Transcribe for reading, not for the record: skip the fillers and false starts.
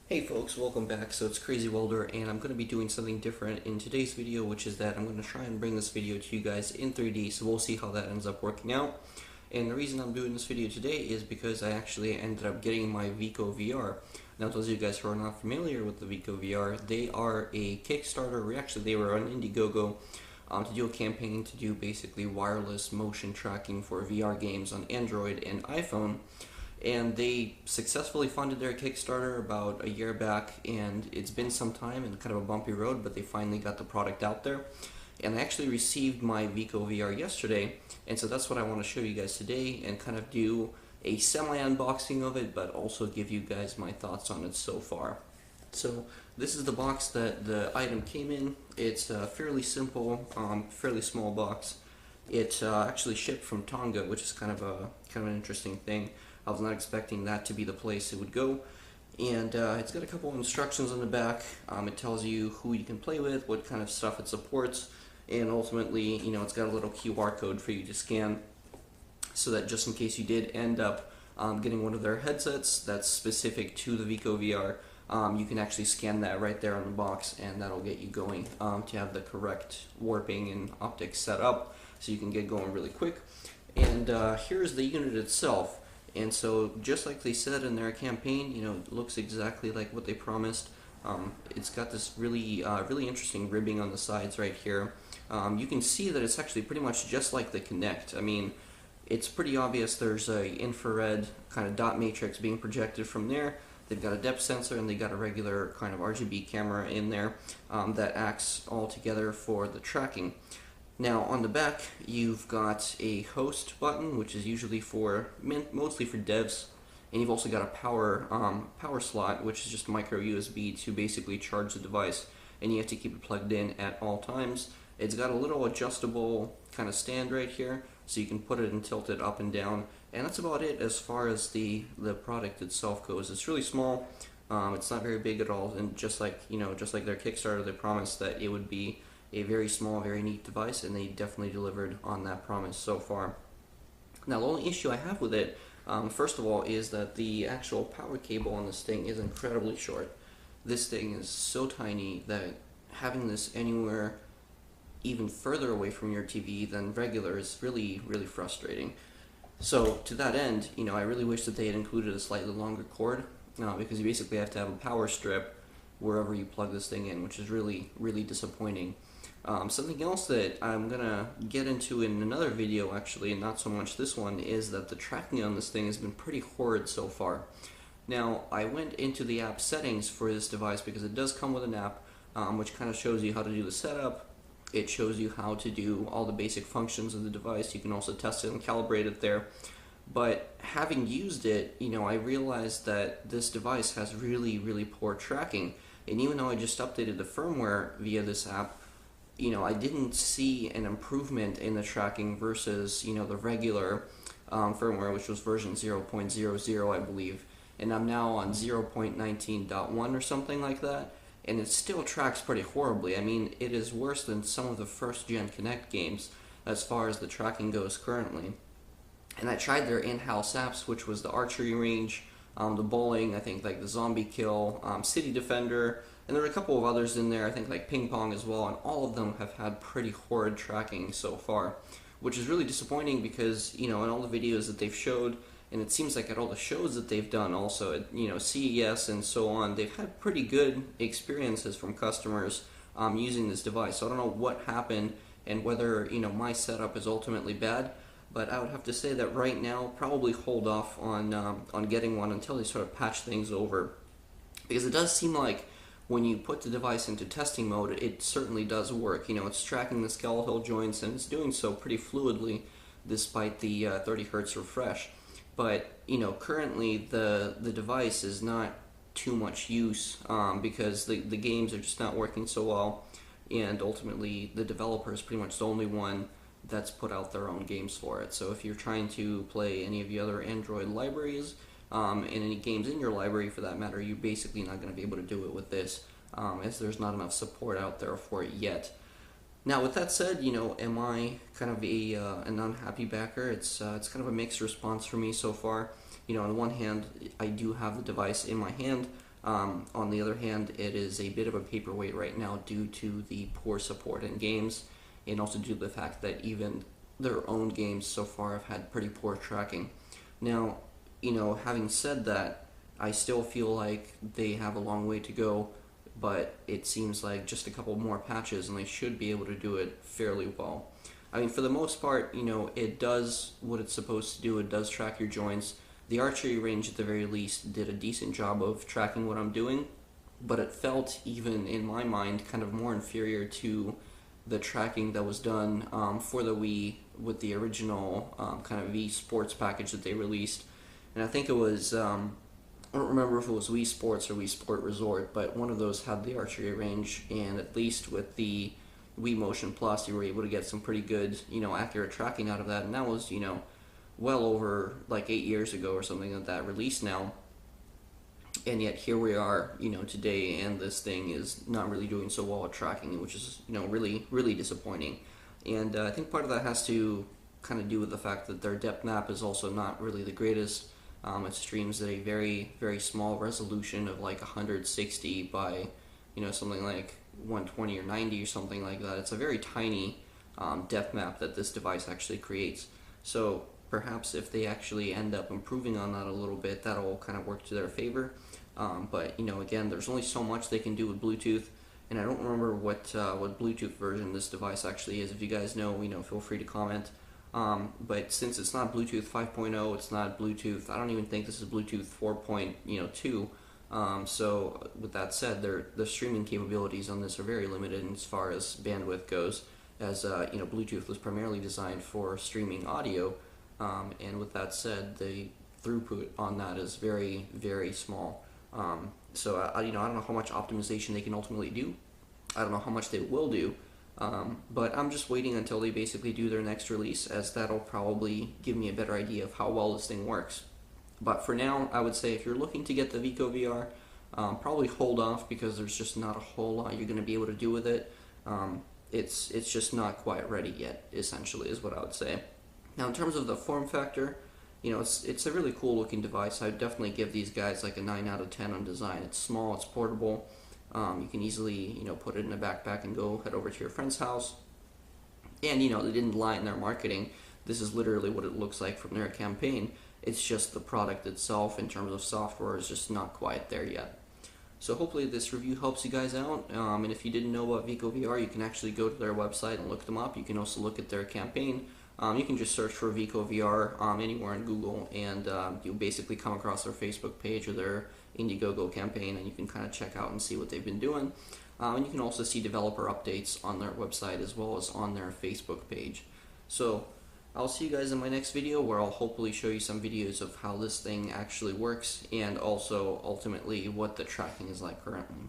Hey folks, welcome back. So it's Crazy Welder, and I'm going to be doing something different in today's video, which is that I'm going to try and bring this video to you guys in 3D, so we'll see how that ends up working out. And the reason I'm doing this video today is because I actually ended up getting my VicoVR. Now, those of you guys who are not familiar with the VicoVR, they are a Kickstarter, or actually they were on Indiegogo, to do a campaign to do basically wireless motion tracking for VR games on Android and iPhone. And they successfully funded their Kickstarter about a year back, and it's been some time and kind of a bumpy road, but they finally got the product out there. And I actually received my VicoVR yesterday, and so that's what I want to show you guys today and kind of do a semi-unboxing of it, but also give you guys my thoughts on it so far. So this is the box that the item came in. It's a fairly simple, fairly small box. It actually shipped from Tonga, which is kind of an interesting thing. I was not expecting that to be the place it would go. And it's got a couple of instructions on the back. It tells you who you can play with, what kind of stuff it supports, and ultimately, it's got a little QR code for you to scan, so that just in case you did end up getting one of their headsets that's specific to the VicoVR, you can actually scan that right there on the box, and that'll get you going to have the correct warping and optics set up, so you can get going really quick. And here's the unit itself. And so, just like they said in their campaign, it looks exactly like what they promised. It's got this really interesting ribbing on the sides right here. You can see that it's actually pretty much just like the Kinect. I mean, it's pretty obvious there's a infrared kind of dot matrix being projected from there. They've got a depth sensor, and they got a regular kind of RGB camera in there that acts all together for the tracking. Now on the back, you've got a host button, which is usually mostly for devs, and you've also got a power slot, which is just micro USB to basically charge the device, and you have to keep it plugged in at all times. It's got a little adjustable kind of stand right here, so you can put it and tilt it up and down, and that's about it as far as the product itself goes. It's really small. It's not very big at all, and just like their Kickstarter, they promised that it would be a very small, very neat device, and they definitely delivered on that promise so far. Now, the only issue I have with it, first of all, is that the actual power cable on this thing is incredibly short. This thing is so tiny that having this anywhere even further away from your TV than regular is really, really frustrating. So, to that end, I really wish that they had included a slightly longer cord, because you basically have to have a power strip wherever you plug this thing in, which is really, really disappointing. Something else that I'm going to get into in another video, actually, and not so much this one, is that the tracking on this thing has been pretty horrid so far. Now, I went into the app settings for this device because it does come with an app, which kind of shows you how to do the setup. It shows you how to do all the basic functions of the device. You can also test it and calibrate it there. But having used it, I realized that this device has really, really poor tracking. And even though I just updated the firmware via this app, I didn't see an improvement in the tracking versus, the regular firmware, which was version 0.00, I believe. And I'm now on 0.19.1 or something like that, and it still tracks pretty horribly. I mean, it is worse than some of the first-gen Kinect games as far as the tracking goes currently. And I tried their in-house apps, which was the archery range, the bowling, I think like the zombie kill, city defender, and there were a couple of others in there, I think like ping pong as well, and all of them have had pretty horrid tracking so far, which is really disappointing because, in all the videos that they've showed, and it seems like at all the shows that they've done also, at, CES and so on, they've had pretty good experiences from customers using this device. So I don't know what happened and whether, my setup is ultimately bad, but I would have to say that right now, probably hold off on getting one until they sort of patch things over, because it does seem like when you put the device into testing mode, it certainly does work. It's tracking the skeletal joints, and it's doing so pretty fluidly despite the 30 hertz refresh. But, currently the device is not too much use because the games are just not working so well, and ultimately the developer is pretty much the only one that's put out their own games for it. So if you're trying to play any of the other Android libraries, and any games in your library for that matter, you're basically not going to be able to do it with this, as there's not enough support out there for it yet. Now, with that said, am I kind of an unhappy backer? It's kind of a mixed response for me so far. On the one hand, I do have the device in my hand. On the other hand, it is a bit of a paperweight right now due to the poor support in games, and also due to the fact that even their own games so far have had pretty poor tracking. Now, having said that, I still feel like they have a long way to go, but it seems like just a couple more patches and they should be able to do it fairly well. I mean, for the most part, it does what it's supposed to do. It does track your joints. The archery range, at the very least, did a decent job of tracking what I'm doing, but it felt, even in my mind, kind of more inferior to the tracking that was done for the Wii with the original kind of Wii Sports package that they released. And I think it was, I don't remember if it was Wii Sports or Wii Sport Resort, but one of those had the archery range, and at least with the Wii Motion Plus, you were able to get some pretty good, accurate tracking out of that, and that was, well over like 8 years ago or something like that released now. And yet here we are, today, and this thing is not really doing so well at tracking, which is, really, really disappointing. And I think part of that has to kind of do with the fact that their depth map is also not really the greatest. It streams at a very, very small resolution of like 160 by, something like 120 or 90 or something like that. It's a very tiny depth map that this device actually creates. So perhaps if they actually end up improving on that a little bit, that'll kind of work to their favor. But again, there's only so much they can do with Bluetooth, and I don't remember what Bluetooth version this device actually is. If you guys know, feel free to comment. But since it's not Bluetooth 5.0, it's not Bluetooth. I don't even think this is Bluetooth 4.2. So with that said, the streaming capabilities on this are very limited as far as bandwidth goes, as Bluetooth was primarily designed for streaming audio. And with that said, the throughput on that is very, very small. So I don't know how much optimization they can ultimately do. I don't know how much they will do. But I'm just waiting until they basically do their next release, as that'll probably give me a better idea of how well this thing works. But for now, I would say if you're looking to get the VicoVR, probably hold off, because there's just not a whole lot you're going to be able to do with it. It's just not quite ready yet, essentially, is what I would say. Now, in terms of the form factor, it's a really cool looking device. I would definitely give these guys like a 9 out of 10 on design. It's small, it's portable. You can easily, put it in a backpack and go head over to your friend's house. And, they didn't lie in their marketing. This is literally what it looks like from their campaign. It's just the product itself, in terms of software, is just not quite there yet. So hopefully this review helps you guys out. And if you didn't know about VicoVR, you can actually go to their website and look them up. You can also look at their campaign. You can just search for VicoVR anywhere in Google, and you'll basically come across their Facebook page or their Indiegogo campaign, and you can kind of check out and see what they've been doing. And you can also see developer updates on their website as well as on their Facebook page. So I'll see you guys in my next video, where I'll hopefully show you some videos of how this thing actually works, and also ultimately what the tracking is like currently.